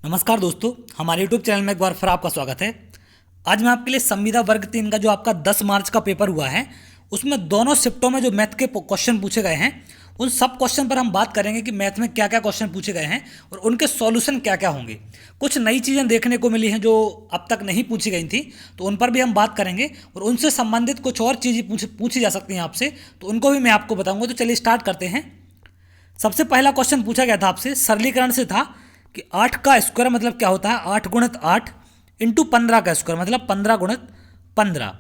नमस्कार दोस्तों, हमारे यूट्यूब चैनल में एक बार फिर आपका स्वागत है। आज मैं आपके लिए संविदा वर्ग 3 का जो आपका 10 मार्च का पेपर हुआ है उसमें दोनों शिफ्टों में जो मैथ के क्वेश्चन पूछे गए हैं उन सब क्वेश्चन पर हम बात करेंगे कि मैथ में क्या क्या क्वेश्चन पूछे गए हैं और उनके सॉल्यूशन क्या क्या होंगे। कुछ नई चीज़ें देखने को मिली हैं जो अब तक नहीं पूछी गई थी, तो उन पर भी हम बात करेंगे और उनसे संबंधित कुछ और चीज़ें पूछी जा सकती हैं आपसे, तो उनको भी मैं आपको बताऊँगा। तो चलिए स्टार्ट करते हैं। सबसे पहला क्वेश्चन पूछा गया था आपसे, सरलीकरण से था कि 8 का स्क्वायर मतलब क्या होता है, 8 गुणित 8 इंटू 15 का स्क्वायर मतलब 15 गुणित 15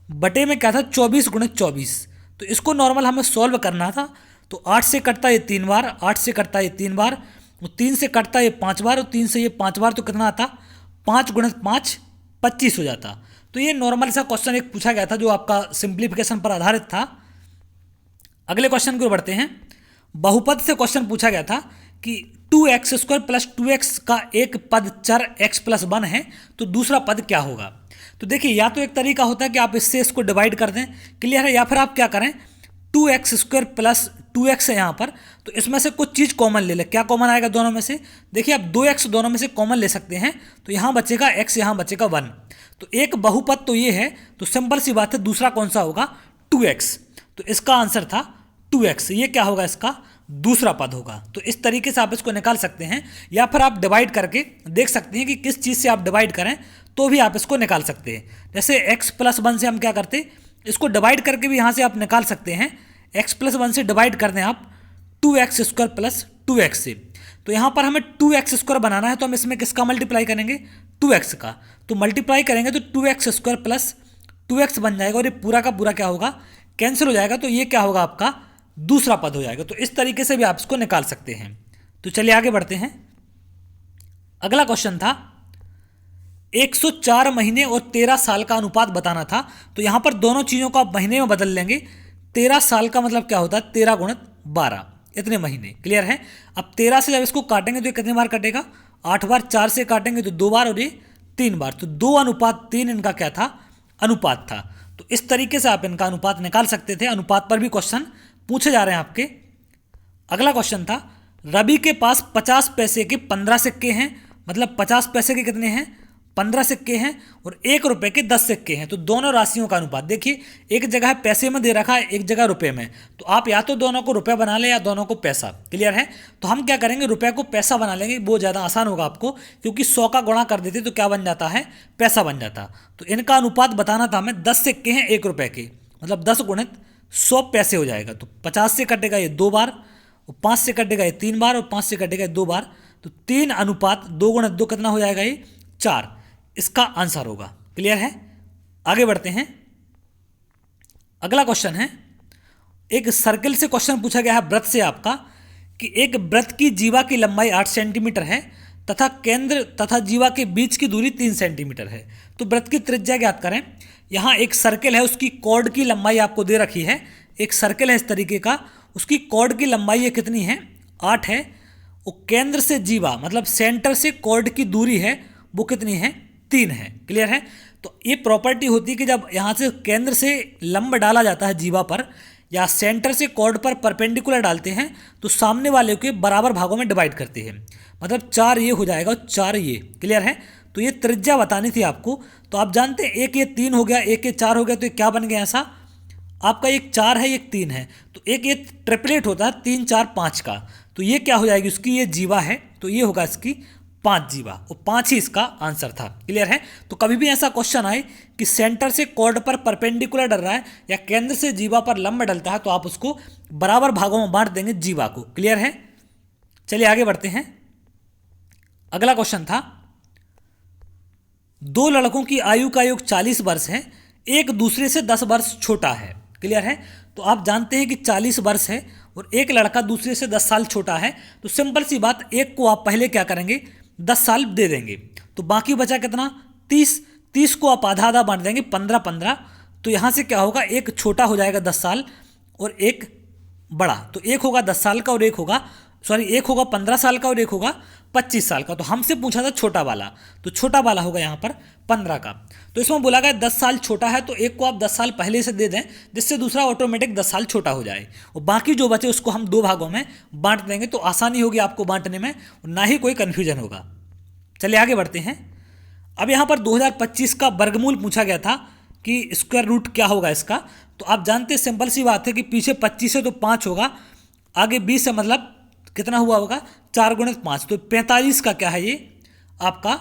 बटे में क्या था 24 गुणित 24। तो इसको नॉर्मल हमें सॉल्व करना था। तो 8 से कटता है 3 बार, 8 से कटता है 3 बार, 3 से कटता है 5 बार और 3 से ये 5 बार, तो कितना आता 5 गुणित 5 25 हो जाता। तो ये नॉर्मल सा क्वेश्चन एक पूछा गया था जो आपका सिंप्लीफिकेशन पर आधारित था। अगले क्वेश्चन की ओर बढ़ते हैं। बहुपद से क्वेश्चन पूछा गया था कि 2x² प्लस 2x का एक पद चर x प्लस 1 है, तो दूसरा पद क्या होगा। तो देखिए, या तो एक तरीका होता है कि आप इससे इसको डिवाइड कर दें, क्लियर है, या फिर आप क्या करें 2x² प्लस 2x है यहाँ पर, तो इसमें से कुछ चीज़ कॉमन ले लें। क्या कॉमन आएगा दोनों में से, देखिए आप 2x दोनों में से कॉमन ले सकते हैं, तो यहाँ बचेगा x, यहाँ बचेगा 1। तो एक बहुपद तो ये है, तो सिंपल सी बात है, दूसरा कौन सा होगा 2x। तो इसका आंसर था 2x। ये क्या होगा, इसका दूसरा पद होगा। तो इस तरीके से आप इसको निकाल सकते हैं, या फिर आप डिवाइड करके देख सकते हैं कि किस चीज़ से आप डिवाइड करें तो भी आप इसको निकाल सकते हैं। जैसे x प्लस 1 से हम क्या करते, इसको डिवाइड करके भी यहाँ से आप निकाल सकते हैं। x प्लस 1 से डिवाइड कर दें आप 2x² प्लस 2x से, तो यहाँ पर हमें 2x² बनाना है, तो हम इसमें किसका मल्टीप्लाई करेंगे 2x का। तो मल्टीप्लाई करेंगे तो 2x² प्लस 2x बन जाएगा और ये पूरा का पूरा क्या होगा कैंसिल हो जाएगा। तो ये क्या होगा आपका दूसरा पद हो जाएगा। तो इस तरीके से भी आप इसको निकाल सकते हैं। तो चलिए आगे बढ़ते हैं। अगला क्वेश्चन था 104 महीने और 13 साल का अनुपात बताना था। तो यहां पर दोनों चीज़ों को आप महीने में बदल लेंगे। 13 साल का मतलब क्या होता है 13 गुणित 12, इतने महीने, क्लियर है। अब 13 से जब इसको काटेंगे तो ये कितनी बार कटेगा 8 बार, 4 से काटेंगे तो 2 बार और ये 3 बार, तो 2:3 इनका क्या था अनुपात था। तो इस तरीके से आप इनका अनुपात निकाल सकते थे। अनुपात पर भी क्वेश्चन पूछे जा रहे हैं आपके। अगला क्वेश्चन था रवि के पास 50 पैसे के 15 सिक्के हैं, मतलब 50 पैसे के कितने हैं 15 सिक्के हैं, और 1 रुपए के 10 सिक्के हैं। तो दोनों राशियों का अनुपात देखिए, एक जगह पैसे में दे रखा है, एक जगह रुपए में, तो आप या तो दोनों को रुपए बना लें या दोनों को पैसा, क्लियर है। तो हम क्या करेंगे रुपए को पैसा बना लेंगे, वो ज़्यादा आसान होगा आपको, क्योंकि 100 का गुणा कर देते तो क्या बन जाता है पैसा बन जाता। तो इनका अनुपात बताना था हमें, 10 सिक्के हैं 1 रुपए के, मतलब 10 गुणित 100 पैसे हो जाएगा। तो 50 से कटेगा ये 2 बार, और 5 से कटेगा ये 3 बार, और 5 से कटेगा ये 2 बार, तो 3 अनुपात 2 गुणित 2 कितना हो जाएगा ये 4। इसका आंसर होगा, क्लियर है। आगे बढ़ते हैं। अगला क्वेश्चन है, एक सर्किल से क्वेश्चन पूछा गया है वृत्त से आपका, कि एक वृत्त की जीवा की लंबाई 8 सेंटीमीटर है तथा केंद्र तथा जीवा के बीच की दूरी 3 सेंटीमीटर है। तो वृत्त की त्रिज्या ज्ञात करें। यहाँ एक सर्किल है, उसकी कॉर्ड की लंबाई आपको दे रखी है। एक सर्किल है इस तरीके का, उसकी कॉर्ड की लंबाई ये कितनी है 8 है, और केंद्र से जीवा मतलब सेंटर से कॉर्ड की दूरी है वो कितनी है 3 है, क्लियर है। तो ये प्रॉपर्टी होती है कि जब यहाँ से केंद्र से लंब डाला जाता है जीवा पर, या सेंटर से कॉर्ड पर परपेंडिकुलर डालते हैं, तो सामने वाले के बराबर भागों में डिवाइड करते हैं, मतलब 4 ये हो जाएगा और 4 ये, क्लियर है। तो ये त्रिज्या बतानी थी आपको। तो आप जानते हैं एक ये 3 हो गया, एक ये 4 हो गया, तो ये क्या बन गया ऐसा आपका, एक 4 है एक 3 है, तो एक ये ट्रिपलेट होता है 3 4 5 का। तो ये क्या हो जाएगी उसकी, ये जीवा है, तो ये होगा इसकी 5 जीवा, और 5 ही इसका आंसर था, क्लियर है। तो कभी भी ऐसा क्वेश्चन आए कि सेंटर से कॉर्ड पर परपेंडिकुलर डल रहा है या केंद्र से जीवा पर लंब डलता है, तो आप उसको बराबर भागों में बांट देंगे जीवा को, क्लियर है। चलिए आगे बढ़ते हैं। अगला क्वेश्चन था, 2 लड़कों की आयु का योग 40 वर्ष है, एक दूसरे से 10 वर्ष छोटा है, क्लियर है। तो आप जानते हैं कि 40 वर्ष है और एक लड़का दूसरे से 10 साल छोटा है, तो सिंपल सी बात, एक को आप पहले क्या करेंगे 10 साल दे देंगे, तो बाकी बचा कितना 30 को आप आधा आधा बांट देंगे 15 तो यहाँ से क्या होगा, एक छोटा हो जाएगा 10 साल और एक बड़ा, तो एक होगा 10 साल का और एक होगा एक होगा 15 साल का और एक होगा 25 साल का। तो हमसे पूछा था छोटा वाला, तो छोटा वाला होगा यहाँ पर 15 का। तो इसमें बोला गया 10 साल छोटा है, तो एक को आप 10 साल पहले से दे दें, जिससे दूसरा ऑटोमेटिक 10 साल छोटा हो जाए, और बाकी जो बचे उसको हम 2 भागों में बांट देंगे, तो आसानी होगी आपको बांटने में और ना ही कोई कन्फ्यूजन होगा। चलिए आगे बढ़ते हैं। अब यहाँ पर 2025 का वर्गमूल पूछा गया था कि स्क्वायर रूट क्या होगा इसका। तो आप जानते हैं सिंपल सी बात है कि पीछे 25 है तो 5 होगा, आगे 20 है मतलब कितना हुआ होगा 4 गुणित 5, तो 45 का क्या है ये आपका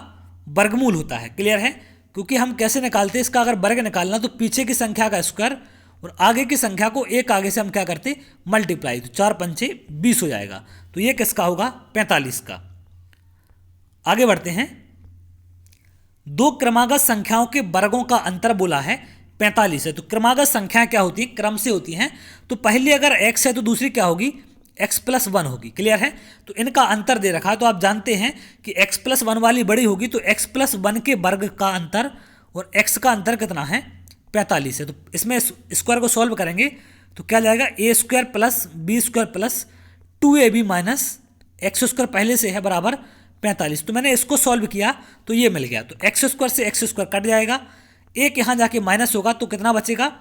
वर्गमूल होता है। क्लियर है? क्योंकि हम कैसे निकालते हैं इसका, अगर वर्ग निकालना तो पीछे की संख्या का स्क्वायर और आगे की संख्या को एक आगे से हम क्या करते मल्टीप्लाई, तो 4 पंचे 20 हो जाएगा। तो ये किसका होगा 45 का। आगे बढ़ते हैं। दो क्रमागत संख्याओं के वर्गों का अंतर बोला है 45 है। तो क्रमागत संख्याएं क्या होती हैं, क्रम से होती हैं। तो पहली अगर x है तो दूसरी क्या होगी x+1 होगी। क्लियर है? तो इनका अंतर दे रखा है, तो आप जानते हैं कि x+1 वाली बड़ी होगी, तो x+1 के वर्ग का अंतर और x का अंतर कितना है 45 है। तो इसमें स्क्वायर को सॉल्व करेंगे तो क्या जाएगा a² plus b² plus 2ab minus x² पहले से है बराबर 45। तो मैंने इसको सॉल्व किया तो ये मिल गया। तो x² से x² कट जाएगा, एक यहाँ जाके माइनस होगा तो कितना बचेगा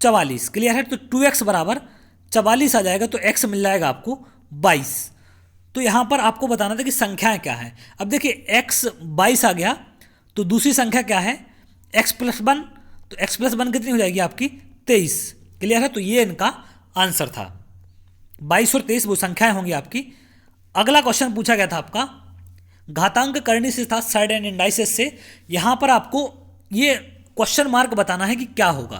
44। क्लियर है? तो 2x बराबर 44 आ जाएगा, तो x मिल जाएगा आपको 22। तो यहाँ पर आपको बताना था कि संख्याएं क्या हैं। अब देखिए x 22 आ गया, तो दूसरी संख्या क्या है x+1, तो x+1 कितनी हो जाएगी आपकी 23। क्लियर है? तो ये इनका आंसर था। 22 और 23 वो संख्याएं होंगी आपकी। अगला क्वेश्चन पूछा गया था आपका घातांक करने से था साइड एंड इंडाइसेस से। यहाँ पर आपको ये क्वेश्चन मार्क बताना है कि क्या होगा।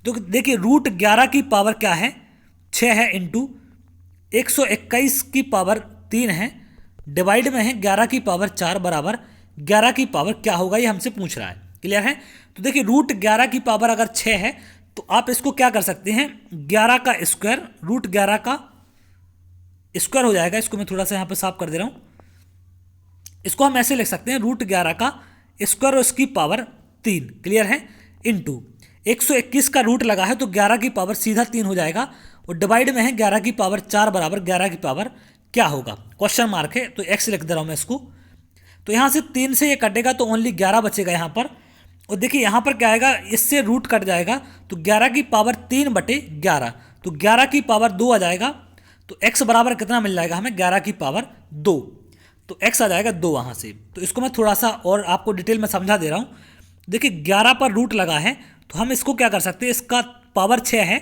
तो देखिए √11 की पावर क्या है 6 है, इंटू 121 की पावर 3 है, डिवाइड में है 11 की पावर 4 बराबर 11 की पावर क्या होगा, ये हमसे पूछ रहा है। क्लियर है? तो देखिए √11 की पावर अगर 6 है तो आप इसको क्या कर सकते हैं 11 का स्क्वायर, √11 का स्क्वायर हो जाएगा। इसको मैं थोड़ा सा यहाँ पर साफ कर दे रहा हूँ। इसको हम ऐसे लिख सकते हैं √11 का स्क्वायर और इसकी पावर 3। क्लियर है? इंटू 121 का रूट लगा है तो 11 की पावर सीधा 3 हो जाएगा, और डिवाइड में है 11 की पावर 4 बराबर 11 की पावर क्या होगा, क्वेश्चन मार्क है तो x लिख दे रहा हूँ मैं इसको। तो यहाँ से 3 से ये कटेगा तो ओनली 11 बचेगा यहाँ पर। और देखिए यहाँ पर क्या आएगा, इससे रूट कट जाएगा तो 11 की पावर 3/11, तो 11 की पावर 2 आ जाएगा। तो x बराबर कितना मिल जाएगा हमें 11 की पावर 2, तो x आ जाएगा 2 वहाँ से। तो इसको मैं थोड़ा सा और आपको डिटेल में समझा दे रहा हूँ। देखिए 11 पर रूट लगा है तो हम इसको क्या कर सकते हैं, इसका पावर 6 है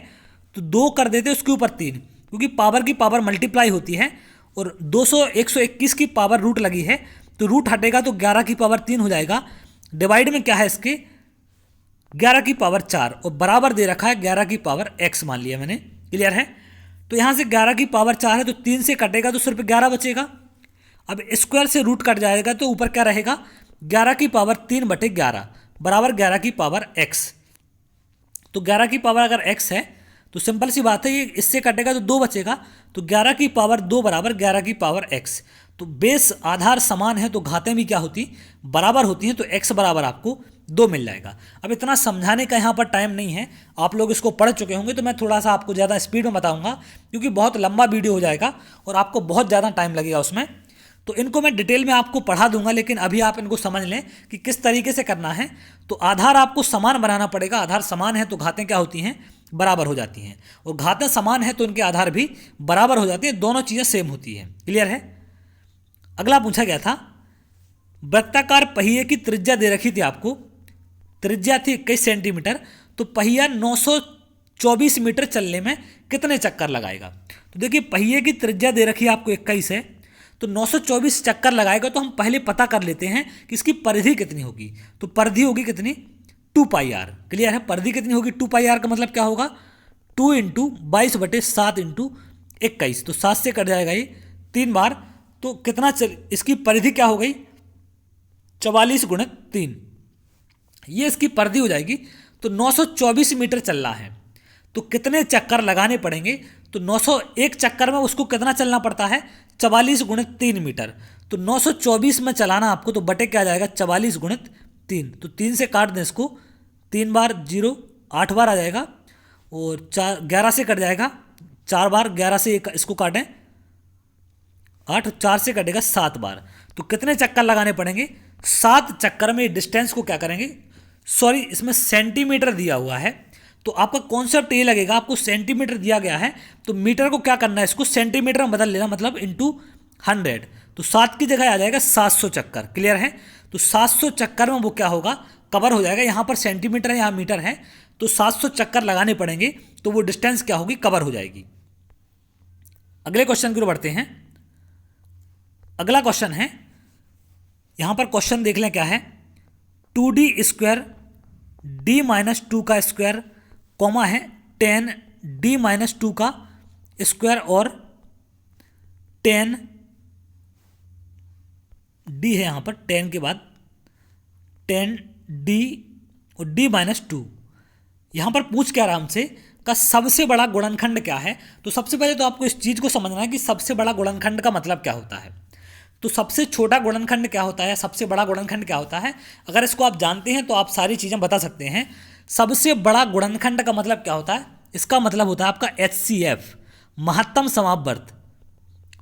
तो 2 कर देते हैं उसके ऊपर 3, क्योंकि पावर की पावर मल्टीप्लाई होती है, और 121 की पावर रूट लगी है तो रूट हटेगा तो 11 की पावर 3 हो जाएगा। डिवाइड में क्या है इसके 11 की पावर 4, और बराबर दे रखा है 11 की पावर x मान लिया मैंने। क्लियर है? तो यहाँ से 11 की पावर 4 है तो 3 से कटेगा तो सिर्फ 11 बचेगा। अब स्क्वायर से रूट कट जाएगा तो ऊपर क्या रहेगा 11 की पावर 3/11 बराबर 11 की पावर x। तो 11 की पावर अगर x है तो सिंपल सी बात है ये इससे कटेगा तो 2 बचेगा, तो 11 की पावर 2 बराबर 11 की पावर x। तो बेस आधार समान है तो घातें भी क्या होती बराबर होती हैं, तो x बराबर आपको 2 मिल जाएगा। अब इतना समझाने का यहाँ पर टाइम नहीं है, आप लोग इसको पढ़ चुके होंगे, तो मैं थोड़ा सा आपको ज़्यादा स्पीड में बताऊँगा क्योंकि बहुत लंबा वीडियो हो जाएगा और आपको बहुत ज़्यादा टाइम लगेगा उसमें। तो इनको मैं डिटेल में आपको पढ़ा दूंगा, लेकिन अभी आप इनको समझ लें कि किस तरीके से करना है। तो आधार आपको समान बनाना पड़ेगा, आधार समान है तो घातें क्या होती हैं बराबर हो जाती हैं, और घातें समान है तो इनके आधार भी बराबर हो जाती हैं, दोनों चीज़ें सेम होती हैं। क्लियर है? अगला पूछा गया था वृत्ताकार पहिए की त्रिज्या दे रखी थी आपको, त्रिज्या थी 21 सेंटीमीटर, तो पहिया 924 मीटर चलने में कितने चक्कर लगाएगा। तो देखिए पहिए की त्रिज्या दे रखी है आपको 21 है, तो 924 चक्कर लगाएगा, तो हम पहले पता कर लेते हैं कि इसकी परिधि कितनी होगी। तो परिधि होगी कितनी 2πr। क्लियर है? परिधि कितनी होगी 2πr का मतलब क्या होगा 2 × 22/7 × 21, तो 7 से कट जाएगा ये 3 बार, तो कितना इसकी परिधि क्या हो गई 44 × 3, ये इसकी परिधि हो जाएगी। तो 924 मीटर चल रहा है तो कितने चक्कर लगाने पड़ेंगे, तो 901 चक्कर में उसको कितना चलना पड़ता है 44 × 3 मीटर, तो 924 में चलाना आपको, तो बटे क्या जाएगा 44 × 3, तो 3 से काट दें इसको, 3 बार 0 8 बार आ जाएगा, और 11 से कट जाएगा 4 बार, 11 से इसको काटें 8, 4 से कटेगा 7 बार, तो कितने चक्कर लगाने पड़ेंगे 7 चक्कर में। डिस्टेंस को क्या करेंगे, सॉरी इसमें सेंटीमीटर दिया हुआ है, तो आपका कॉन्सेप्ट ये लगेगा आपको सेंटीमीटर दिया गया है तो मीटर को क्या करना है इसको सेंटीमीटर में बदल लेना, मतलब × 100, तो 7 की जगह आ जाएगा 700 चक्कर। क्लियर है? तो 700 चक्कर में वो क्या होगा, कवर हो जाएगा। यहाँ पर सेंटीमीटर है, यहाँ मीटर है, तो 700 चक्कर लगाने पड़ेंगे, तो वो डिस्टेंस क्या होगी, कवर हो जाएगी। अगले क्वेश्चन की ओर बढ़ते हैं। अगला क्वेश्चन है, यहां पर क्वेश्चन देख लें क्या है। 2d² d-2 का स्क्वायर कॉमा है 10d-2 का स्क्वायर और 10d है, यहां पर 10 के बाद 10d और d-2। यहां पर पूछ क्या आराम से का सबसे बड़ा गुणनखंड क्या है। तो सबसे पहले तो आपको इस चीज को समझना है कि सबसे बड़ा गुणनखंड का मतलब क्या होता है। तो सबसे छोटा गुणनखंड क्या होता है, सबसे बड़ा गुणनखंड क्या होता है, अगर इसको आप जानते हैं तो आप सारी चीज़ें बता सकते हैं। सबसे बड़ा गुणनखंड का मतलब क्या होता है, इसका मतलब होता है आपका HCF, महत्तम समापवर्त।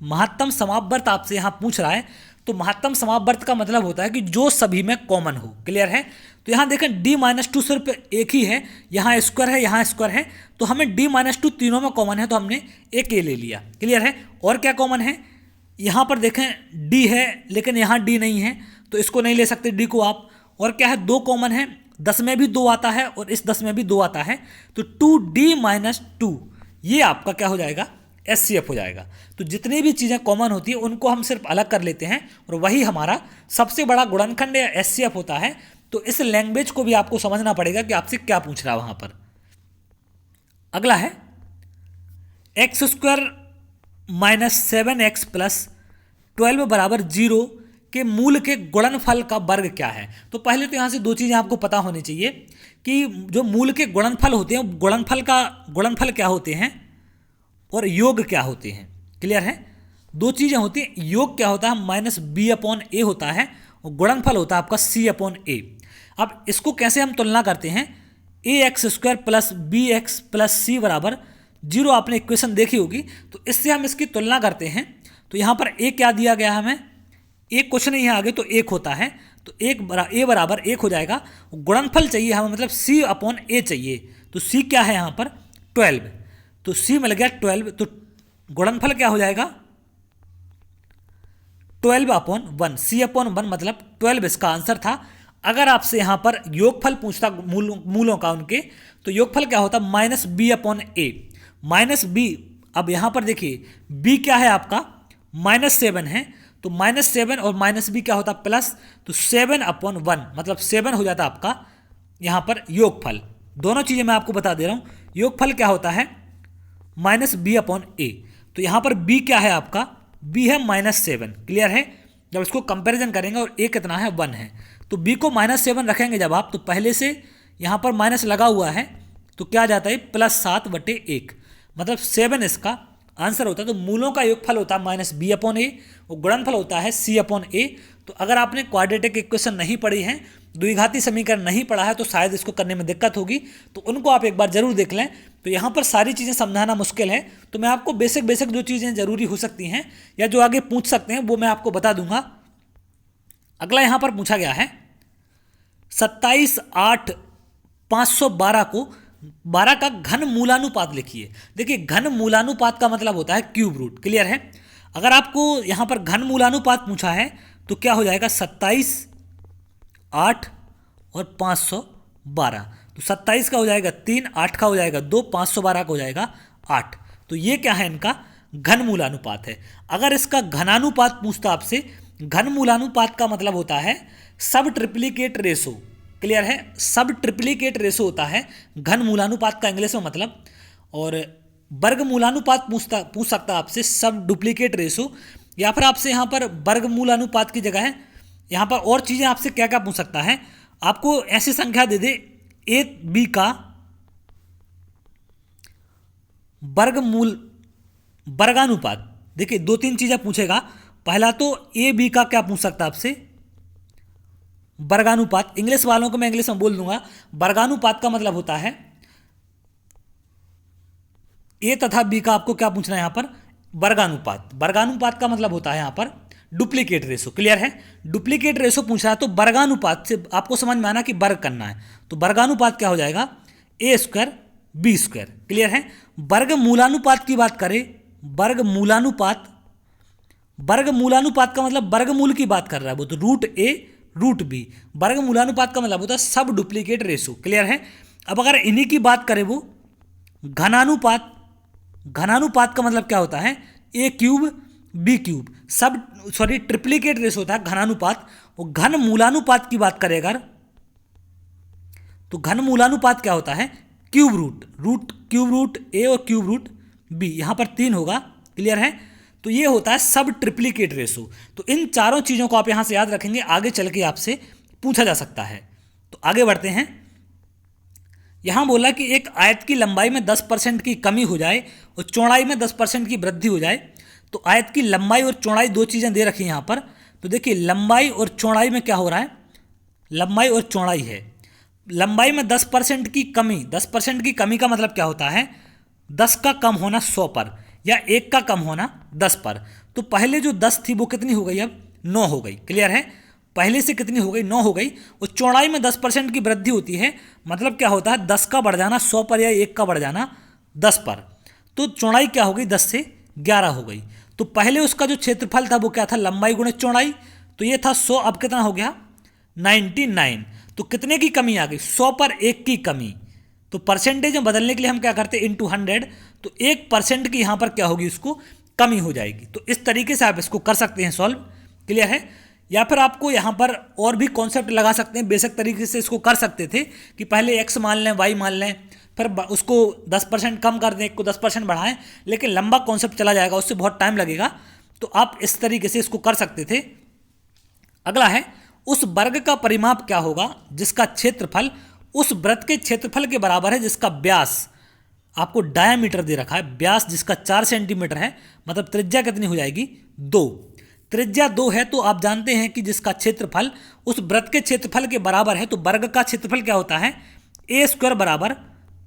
महत्तम समापवर्त आपसे यहाँ पूछ रहा है, तो महत्तम समापवर्त का मतलब होता है कि जो सभी में कॉमन हो। क्लियर है? तो यहाँ देखें d-2 सिर्फ एक ही है, यहाँ स्क्वायर है, यहाँ स्क्वायर है, तो हमें d-2 तीनों में कॉमन है, तो हमने एक ए ले लिया। क्लियर है? और क्या कॉमन है, यहाँ पर देखें d है लेकिन यहाँ d नहीं है, तो इसको नहीं ले सकते d को आप। और क्या है, 2 कॉमन है, 10 में भी 2 आता है और इस 10 में भी 2 आता है, तो 2d-2 ये आपका क्या हो जाएगा, HCF हो जाएगा। तो जितनी भी चीज़ें कॉमन होती है उनको हम सिर्फ अलग कर लेते हैं और वही हमारा सबसे बड़ा गुणनखंड या HCF होता है। तो इस लैंग्वेज को भी आपको समझना पड़ेगा कि आपसे क्या पूछ रहा है वहाँ पर। अगला है x² - 7x + 12 बराबर 0 के मूल के गुणनफल का वर्ग क्या है। तो पहले तो यहाँ से 2 चीज़ें आपको पता होनी चाहिए कि जो मूल के गुणनफल होते हैं, गुणनफल क्या होते हैं और योग क्या होते हैं। क्लियर है? 2 चीज़ें होती हैं, योग क्या होता है, -b/a होता है और गुणनफल होता है आपका c/a। अब इसको कैसे हम तुलना करते हैं, ax² + bx + c बराबर 0 आपने इक्वेशन देखी होगी, तो इससे हम इसकी तुलना करते हैं। तो यहाँ पर a क्या दिया गया है हमें, एक कुछ नहीं है आगे, तो 1 होता है, तो a बराबर 1 हो जाएगा। गुणनफल चाहिए हमें, मतलब c/a चाहिए, तो c क्या है यहाँ पर 12, तो c मिल गया 12, तो गुणनफल क्या हो जाएगा 12/1, c/1 मतलब 12 इसका आंसर था। अगर आपसे यहाँ पर योगफल पूछता मूलों का उनके, तो योगफल क्या होता -b/a, -b। अब यहाँ पर देखिए b क्या है आपका -7 है, तो -7 और -b क्या होता प्लस, तो 7/1 मतलब 7 हो जाता आपका यहाँ पर योगफल। दोनों चीज़ें मैं आपको बता दे रहा हूँ, योगफल क्या होता है -b/a। तो यहाँ पर b क्या है आपका, b है -7। क्लियर है? जब इसको कंपैरिजन करेंगे और a कितना है 1 है, तो b को -7 रखेंगे जब आप, तो पहले से यहाँ पर माइनस लगा हुआ है, तो क्या जाता है +7/1, मतलब 7 इसका आंसर होता है। तो मूलों का योगफल होता है -b/a और गुणनफल होता है c/a। तो अगर आपने क्वाड्रेटिक इक्वेशन नहीं पढ़ी है, द्विघाती समीकरण नहीं पढ़ा है, तो शायद इसको करने में दिक्कत होगी, तो उनको आप एक बार जरूर देख लें। तो यहाँ पर सारी चीज़ें समझाना मुश्किल है, तो मैं आपको बेसिक जो चीज़ें जरूरी हो सकती हैं या जो आगे पूछ सकते हैं वो मैं आपको बता दूंगा। अगला यहाँ पर पूछा गया है 27/8/512 को 12 का घन मूलानुपात लिखिए। देखिए घन मूलानुपात का मतलब होता है क्यूब रूट। क्लियर है? अगर आपको यहाँ पर घन मूलानुपात पूछा है तो क्या हो जाएगा 27, 8 और 512। तो 27 का हो जाएगा 3, 8 का हो जाएगा 2, 512 का हो जाएगा 8। तो ये क्या है, इनका घन मूलानुपात है। अगर इसका घनानुपात पूछता आपसे, घन मूलानुपात का मतलब होता है सब ट्रिप्लिकेट रेशो। क्लियर है? सब ट्रिप्लिकेट रेशो होता है घन मूलानुपात का इंग्लिश में मतलब। और वर्ग मूलानुपात पूछ सकता आपसे सब डुप्लीकेट रेशो, या फिर आपसे यहाँ पर वर्ग मूलानुपात की जगह है यहाँ पर और चीज़ें आपसे क्या क्या पूछ सकता है, आपको ऐसी संख्या दे दे ए बी का वर्गानुपात। देखिए 2-3 चीज़ें पूछेगा। पहला तो ए बी का क्या पूछ सकता है आपसे, वर्गानुपात। इंग्लिश वालों को मैं इंग्लिश में बोल दूंगा, वर्गानुपात का मतलब होता है ए तथा बी का आपको क्या पूछना है यहाँ पर, वर्गानुपात। वर्गानुपात का मतलब होता है यहाँ पर डुप्लीकेट रेशो। क्लियर है? डुप्लीकेट रेशो पूछ रहा है तो वर्गानुपात से आपको समझ में आना कि वर्ग करना है, तो वर्गानुपात क्या हो जाएगा a² b²। क्लियर है? वर्ग मूलानुपात की बात करें, वर्ग मूलानुपात वर्गमूलानुपात का मतलब वर्गमूल की बात कर रहा है वो, तो रूट ए रूट बी। वर्गमूलानुपात का मतलब होता है सब डुप्लीकेट रेशो। क्लियर है। अब अगर इन्हीं की बात करें वो घनानुपात, घनानुपात का मतलब क्या होता है, ए क्यूब बी क्यूब, सब सॉरी ट्रिप्लीकेट रेशो होता है घनानुपात। और घन मूलानुपात की बात करें अगर, तो घन मूलानुपात क्या होता है, cube root, root cube root A और क्यूब रूट बी, यहाँ पर 3 होगा। क्लियर है। तो ये होता है सब ट्रिप्लीकेट रेशो। तो इन चारों चीज़ों को आप यहाँ से याद रखेंगे, आगे चल के आपसे पूछा जा सकता है। तो आगे बढ़ते हैं। यहाँ बोला कि एक आयत की लंबाई में 10% की कमी हो जाए और चौड़ाई में 10% की वृद्धि हो जाए। तो आयत की लंबाई और चौड़ाई दो चीज़ें दे रखी हैं यहाँ पर। तो देखिए लंबाई और चौड़ाई में क्या हो रहा है, लंबाई और चौड़ाई है। लंबाई में 10% की कमी, 10% की कमी का मतलब क्या होता है, 10 का कम होना 100 पर, या 1 का कम होना 10 पर। तो पहले जो 10 थी वो कितनी हो गई, अब 9 हो गई। क्लियर है। पहले से कितनी हो गई, 9 हो गई। और चौड़ाई में 10% की वृद्धि होती है, मतलब क्या होता है 10 का बढ़ जाना 100 पर, या 1 का बढ़ जाना 10 पर। तो चौड़ाई क्या हो गई, 10 से 11 हो गई। तो पहले उसका जो क्षेत्रफल था वो क्या था, लंबाई गुणे चौड़ाई। तो ये था 100, अब कितना हो गया 99। तो कितने की कमी आ गई, 100 पर 1 की कमी। तो परसेंटेज में बदलने के लिए हम क्या करते हैं, इंटू 100। तो 1% की यहाँ पर क्या होगी, उसको कमी हो जाएगी। तो इस तरीके से आप इसको कर सकते हैं सॉल्व। क्लियर है। या फिर आपको यहाँ पर और भी कॉन्सेप्ट लगा सकते हैं, बेसिक तरीके से इसको कर सकते थे कि पहले x मान लें, y मान लें, फिर उसको 10% कम कर दें, एक को 10% बढ़ाएं। लेकिन लंबा कॉन्सेप्ट चला जाएगा, उससे बहुत टाइम लगेगा। तो आप इस तरीके से इसको कर सकते थे। अगला है, उस वर्ग का परिमाप क्या होगा जिसका क्षेत्रफल उस वृत्त के क्षेत्रफल के बराबर है जिसका व्यास, आपको डायामीटर दे रखा है, व्यास जिसका 4 सेंटीमीटर है, मतलब त्रिज्या कितनी हो जाएगी 2। त्रिज्या 2 है तो आप जानते हैं कि जिसका क्षेत्रफल उस वृत्त के क्षेत्रफल के बराबर है। तो वर्ग का क्षेत्रफल क्या होता है, ए स्क्वायर बराबर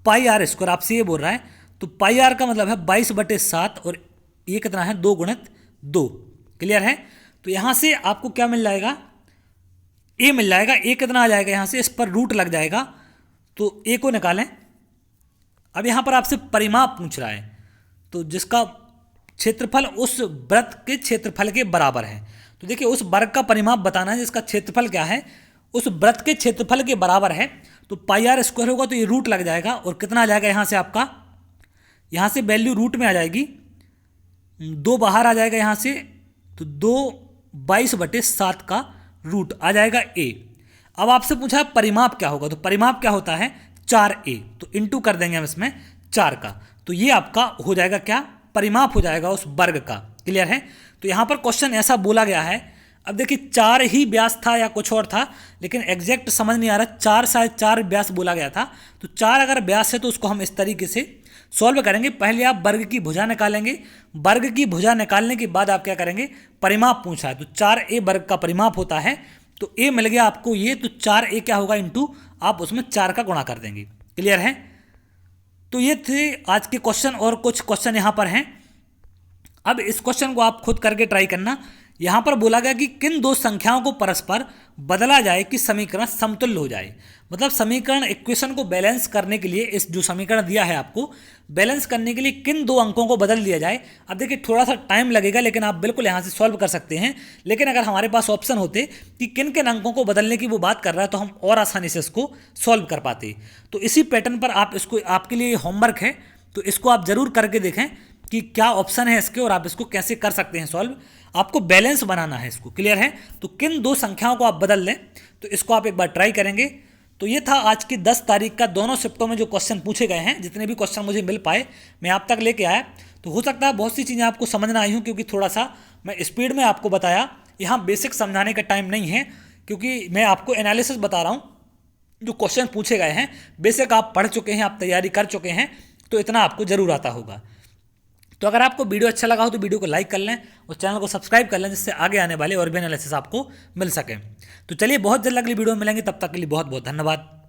पाई आर स्क्वायर, आपसे ये बोल रहा है। तो पाई आर का मतलब है 22/7, और ये कितना है 2 × 2। क्लियर है। तो यहाँ से आपको क्या मिल जाएगा, ए मिल जाएगा। ए कितना आ जाएगा, यहाँ से इस पर रूट लग जाएगा, तो ए को निकालें। अब यहाँ पर आपसे परिमाप पूछ रहा है, तो जिसका क्षेत्रफल उस वृत्त के क्षेत्रफल के बराबर है। तो देखिए उस वर्ग का परिमाप बताना है जिसका क्षेत्रफल क्या है, उस वृत्त के क्षेत्रफल के बराबर है। तो पाई आर स्क्वायर होगा, तो ये रूट लग जाएगा, और कितना आ जाएगा यहाँ से आपका, यहाँ से वैल्यू रूट में आ जाएगी, 2 बाहर आ जाएगा यहाँ से, तो 2/22/7 का रूट आ जाएगा ए। अब आपसे पूछा है परिमाप क्या होगा, तो परिमाप क्या होता है 4a, तो इंटू कर देंगे हम इसमें 4 का। तो ये आपका हो जाएगा क्या, परिमाप हो जाएगा उस वर्ग का। क्लियर है। तो यहाँ पर क्वेश्चन ऐसा बोला गया है। अब देखिए 4 ही व्यास था या कुछ और था, लेकिन एग्जैक्ट समझ नहीं आ रहा, 4 शायद 4 व्यास बोला गया था। तो 4 अगर व्यास है तो उसको हम इस तरीके से सॉल्व करेंगे। पहले आप वर्ग की भुजा निकालेंगे, वर्ग की भुजा निकालने के बाद आप क्या करेंगे, परिमाप पूछा है तो 4a वर्ग का परिमाप होता है। तो a मिल गया आपको ये, तो 4a क्या होगा इंटू आप उसमें 4 का गुणा कर देंगे। क्लियर है। तो ये थे आज के क्वेश्चन, और कुछ क्वेश्चन यहाँ पर हैं। अब इस क्वेश्चन को आप खुद करके ट्राई करना। यहाँ पर बोला गया कि किन दो संख्याओं को परस्पर बदला जाए कि समीकरण समतुल्य हो जाए। मतलब समीकरण इक्वेशन को बैलेंस करने के लिए, इस जो समीकरण दिया है आपको बैलेंस करने के लिए किन दो अंकों को बदल दिया जाए। अब देखिए थोड़ा सा टाइम लगेगा, लेकिन आप बिल्कुल यहाँ से सॉल्व कर सकते हैं। लेकिन अगर हमारे पास ऑप्शन होते कि किन किन अंकों को बदलने की वो बात कर रहा है, तो हम और आसानी से इसको सॉल्व कर पाते। तो इसी पैटर्न पर आप इसको, आपके लिए होमवर्क है, तो इसको आप जरूर करके देखें कि क्या ऑप्शन है इसके, और आप इसको कैसे कर सकते हैं सॉल्व। आपको बैलेंस बनाना है इसको। क्लियर है। तो किन दो संख्याओं को आप बदल लें, तो इसको आप एक बार ट्राई करेंगे। तो ये था आज की 10 तारीख का दोनों शिफ्टों में जो क्वेश्चन पूछे गए हैं। जितने भी क्वेश्चन मुझे मिल पाए मैं आप तक लेके आया। तो हो सकता है बहुत सी चीज़ें आपको समझ ना आई हूँ, क्योंकि थोड़ा सा मैं स्पीड में आपको बताया। यहाँ बेसिक समझाने का टाइम नहीं है, क्योंकि मैं आपको एनालिसिस बता रहा हूँ। जो क्वेश्चन पूछे गए हैं बेसिक आप पढ़ चुके हैं, आप तैयारी कर चुके हैं, तो इतना आपको जरूर आता होगा। तो अगर आपको वीडियो अच्छा लगा हो तो वीडियो को लाइक कर लें और चैनल को सब्सक्राइब कर लें, जिससे आगे आने वाले और भी एनालिसिस आपको मिल सके। तो चलिए बहुत जल्द अगली वीडियो में मिलेंगे, तब तक के लिए बहुत बहुत धन्यवाद।